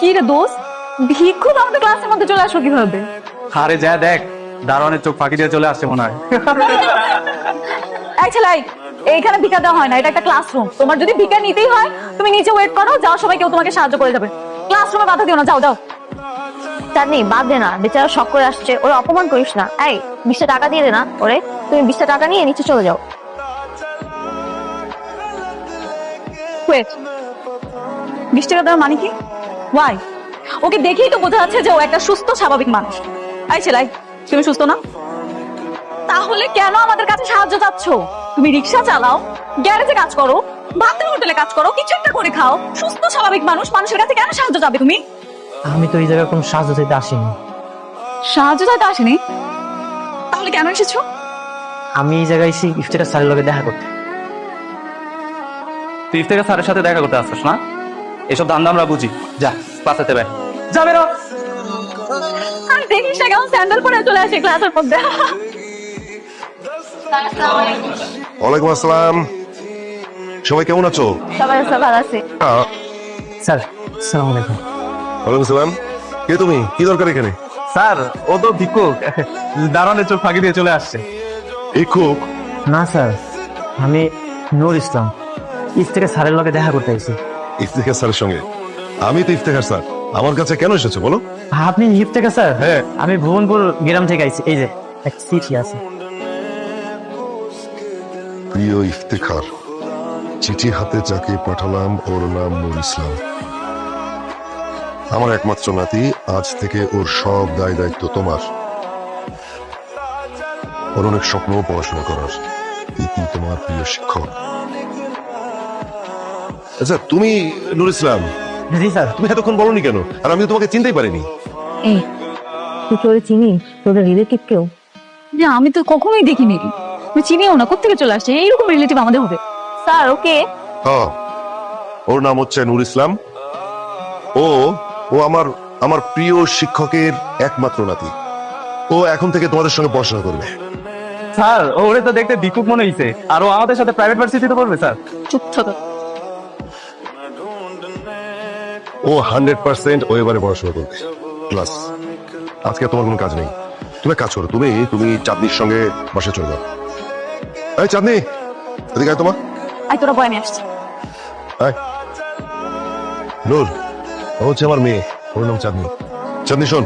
কি রে দোস্ত, ভিক্ষুক আমাদের ক্লাসের মধ্যে চলে আসলো কিভাবে? আরে যা দেখ, দারোয়ানের চোখ ফাঁকি দিয়ে চলে আসছে মনে হয়। এই ছেলে, এইখানে ভিক্ষা দেওয়া হয় না, এটা একটা ক্লাসরুম। তোমার যদি ভিক্ষা নিতেই হয় তুমি নিচে ওয়েট করো, যাও, সবাই কেউ তোমাকে সাহায্য করে যাবে। ক্লাসরুমে বাধা দিও না, যাও যাও। চাঁদনি, বাদ দে না, বেচারা শখ করে আসছে, ওরা অপমান করিস না। এই 20টা টাকা দিয়ে দে না ওরে, তুমি 20টা টাকা নিয়ে নিচে চলে যাও। ওয়েট, 20 টাকা দেওয়ার মানে কি? ওয়াই? ওকে দেখেই তো বোঝা যাচ্ছে যে ও একটা সুস্থ স্বাভাবিক মানুষ। এই ছেলে, তুমি সুস্থ না? তাহলে কেন আমাদের কাছে সাহায্য চাচ্ছ? তুমি রিক্সা চালাও, গ্যারেজে কাজ করো, ভাতের হোটেলে কাজ করো, কিছু একটা করে খাও। সুস্থ স্বাভাবিক মানুষ, মানুষের কাছে কেন সাহায্য চাবে তুমি? আমি তো এই জায়গায় কোনো সাহায্য চাইতে আসিনি। সাহায্য চাইতে আসেনি? তাহলে কেন এসেছো? আমি এই জায়গায় এসে ইফতেখার স্যারের লগে দেখা করতে। তুই ইফতেখার স্যারের সাথে দেখা করতে আসছিস না? এসব ধান্দা আমরা বুঝি। যা ক্লাসেতে বের, যা বেরো। আর দেখিস না কেমন স্যান্ডেল পরে চলে আসে ক্লাসের মধ্যে। ওয়ালাইকুম আসসালাম। সবাই কেমন আছো? সবাই ভালো আছে। স্যার, আসসালামু আলাইকুম। ওয়ালাইকুম আসসালাম। কে তুমি? কি দরকার এখানে? স্যার, ও তো ভিক্ষুক, দারোয়ানের চোখ ফাঁকি দিয়ে চলে আসছে। ভিক্ষুক? না স্যার, আমি নূর ইসলাম, ইফতেখার স্যারের লগে দেখা করতে এসেছি। ইফতেখার স্যারের সঙ্গে? আমি তো ইফতেখার স্যার। আমার কাছে কেন এসেছো বলো? আপনি ইফতেখার স্যার? হ্যাঁ। আমি ভুবনপুর গ্রাম থেকে আইছি। এই যে একটা চিঠি আছে। প্রিয় ইফতেখার, চিঠি হাতে যাকে পাঠালাম ওর নাম নূর ইসলাম। আমার একমাত্র নাতি, আজ থেকে ওর সব দায় দায়িত্ব তোমার। ওর অনেক স্বপ্ন পড়াশোনা করার, ইতি তোমার প্রিয় শিক্ষক। আচ্ছা, তুমি নূর ইসলাম? জি স্যার। তুমি এতক্ষণ বলনি কেন? আর আমি তো তোমাকে চিনতেই পারিনি। এই তুই তোরে চিনি? তোদের রিলেটিভ কেউ? যে আমি তো কখনোই দেখিনি, তুমি চিনিও না, কোথেকে চলে আসছে? এইরকম রিলেটিভ আমাদের হবে? Sir okay. হ্যাঁ, ওর নাম হচ্ছে নূর ইসলাম। ও ও আমার আমার প্রিয় শিক্ষকের একমাত্র নাতি। ও এখন থেকে তোমাদের সঙ্গে পড়াশোনা করবে। স্যার, ওরে তো দেখতে ভিক্ষুক মনে হইছে, আর ও আমাদের সাথে প্রাইভেট ভার্সিটিতে পড়বে। স্যার, চুপ থাকো। ও 100% ও এবারে পড়াশোনা করবে। ক্লাস আজকে তোমার কোনো কাজ নেই। তুমি এক কাজ করো, তুমি তুমি চাঁদনির সঙ্গে বাসে চলে যাও। এই চাঁদনি, এদিকে আয় তোমার। আই তোরা বয় আমি আসছি। আয়। নূর, ও হচ্ছে আমার মেয়ে, ওর নাম চাঁদনি। চাঁদনি শোন,